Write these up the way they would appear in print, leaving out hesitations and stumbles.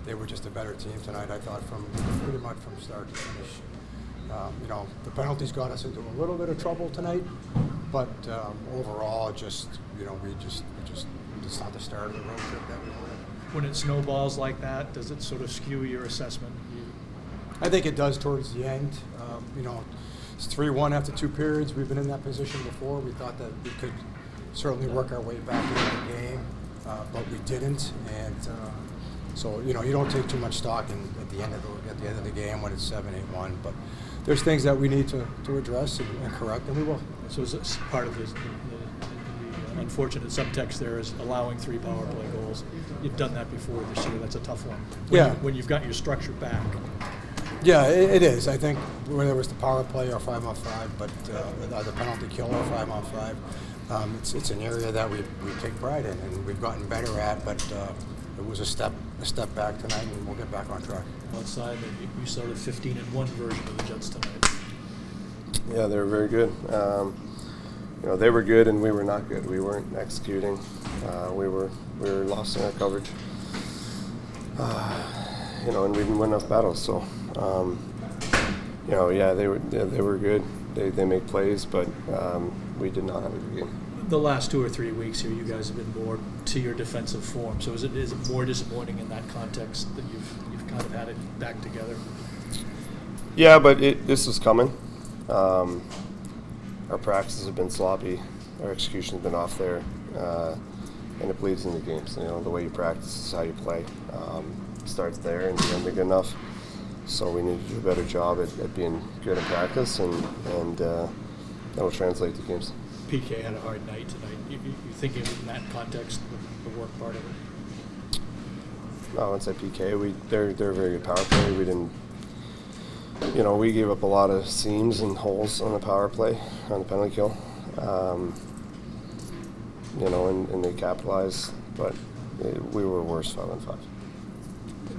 they were just a better team tonight, I thought, from pretty much from start to finish. The penalties got us into a little bit of trouble tonight, but overall, it's not the start of the road trip that we wanted. When it snowballs like that, does it sort of skew your assessment? I think it does towards the end. It's 3-1 after 2 periods. We've been in that position before. We thought that we could certainly work our way back into the game, but we didn't. And so you don't take too much stock at the end of the game when it's 7-8-1. But there's things that we need to address and correct, and we will. So it's part of the unfortunate subtext there is allowing 3 power play goals. You've done that before this year. That's a tough one. When you've got your structure back. Yeah, it is. I think whether it was the power play or 5-on-5, but the penalty kill or 5-on-5, it's an area that we take pride in and we've gotten better at. But it was a step back tonight, and we'll get back on track. Outside, you saw the 15-1 version of the Jets tonight. Yeah, they were very good. They were good, and we were not good. We weren't executing. We were lost in our coverage. And we didn't win enough battles. So, they were good. They make plays, but we did not have a good game. The last 2 or 3 weeks here, you guys have been more to your defensive form. So is it more disappointing in that context that you've kind of had it back together? Yeah, but this was coming. Our practices have been sloppy. Our execution's been off there, and it bleeds into games. The way you practice is how you play. It starts there, and you haven't been good enough. So we need to do a better job at being good in practice, and that will translate to games. PK had a hard night tonight. You thinking in that context, the work part of it? I wouldn't say PK. They're a very good power play. We didn't. We gave up a lot of seams and holes on the power play, on the penalty kill. And they capitalized, but we were worse 5-on-5.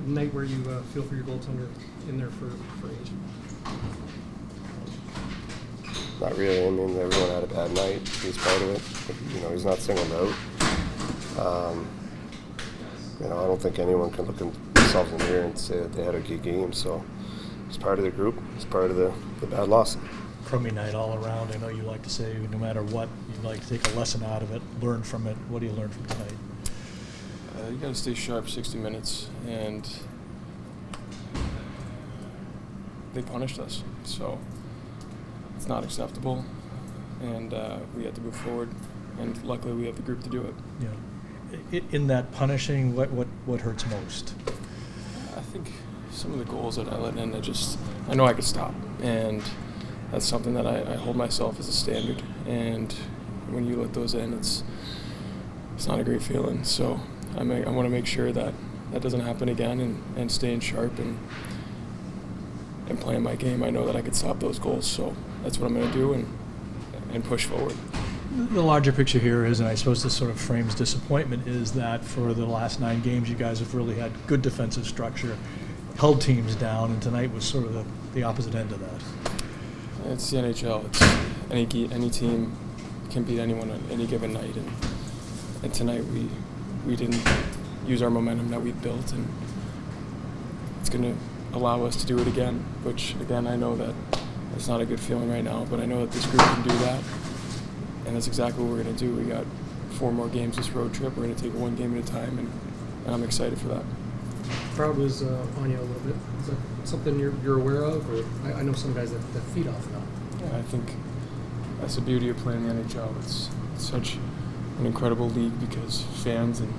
Night where you feel for your goaltender in there for age? Not really. I mean, everyone had a bad night. He's part of it. But, he's not singled out. I don't think anyone can look themselves in the mirror and say that they had a good game. So it's part of the group. It's part of the bad loss. Crummy night all around. I know you like to say no matter what, you like to take a lesson out of it, learn from it. What do you learn from tonight? You got to stay sharp 60 minutes, and they punished us. So it's not acceptable, and we have to move forward, and luckily we have the group to do it. Yeah. In that punishing, what hurts most? I think some of the goals that I let in, I know I could stop, and that's something that I hold myself as a standard, and when you let those in, it's not a great feeling. So I want to make sure that doesn't happen again, and staying sharp and playing my game. I know that I could stop those goals, so that's what I'm going to do and push forward. The larger picture here is, and I suppose this sort of frames disappointment, is that for the last 9 games you guys have really had good defensive structure, held teams down, and tonight was sort of the opposite end of that. It's the NHL. It's any team can beat anyone on any given night, and tonight we didn't use our momentum that we've built, and it's going to allow us to do it again, which, again, I know that it's not a good feeling right now, but I know that this group can do that, and that's exactly what we're going to do. We got 4 more games this road trip. We're going to take it one game at a time, and I'm excited for that. Crowd was on you a little bit. Is that something you're aware of? Or I know some guys that feed off that. Yeah, I think that's the beauty of playing in the NHL. It's such an incredible league because fans and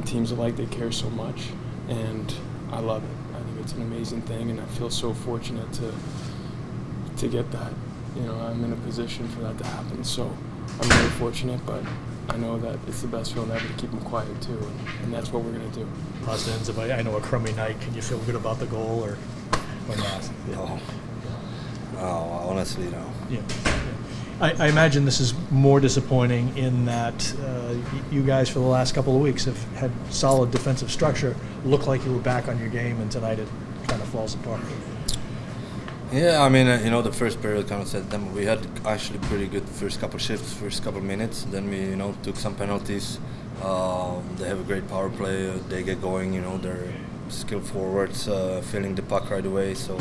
teams alike, they care so much, and I love it. I think it's an amazing thing, and I feel so fortunate to get that. I'm in a position for that to happen, so I'm very fortunate, but I know that it's the best feeling ever to keep them quiet too, and that's what we're going to do. Positive. I know a crummy night. Can you feel good about the goal or not? No. Oh, honestly, no. Yeah. I imagine this is more disappointing in that you guys for the last couple of weeks have had solid defensive structure, looked like you were back on your game, and tonight it kind of falls apart. Yeah, I mean, the first period kind of set them. We had actually pretty good first couple shifts, first couple minutes. Then we, took some penalties. They have a great power play. They get going. skilled forwards, filling the puck right away. So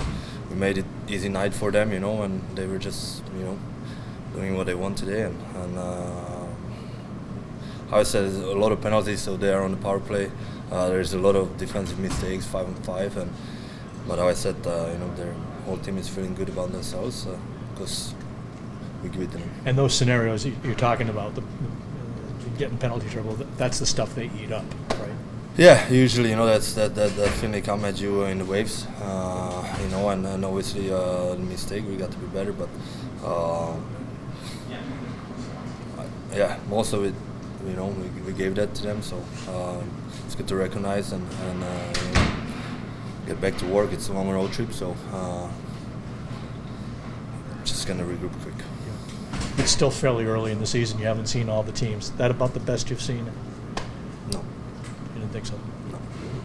we made it easy night for them, you know, and they were just, you know, doing what they want today. And how I said, there's a lot of penalties, so they are on the power play. There's a lot of defensive mistakes, 5-on-5, but how I said, you know, their whole team is feeling good about themselves because we give it to them. And those scenarios you're talking about, the getting penalty trouble, that's the stuff they eat up, right? Yeah, usually, you know, that's that thing they come at you in the waves, you know, and obviously the mistake, we got to be better, but yeah, most of it, you know, we gave that to them, so it's good to recognize and you know, get back to work. It's a long road trip, so just gonna regroup quick. It's still fairly early in the season. You haven't seen all the teams. That about the best you've seen? No. You didn't think so?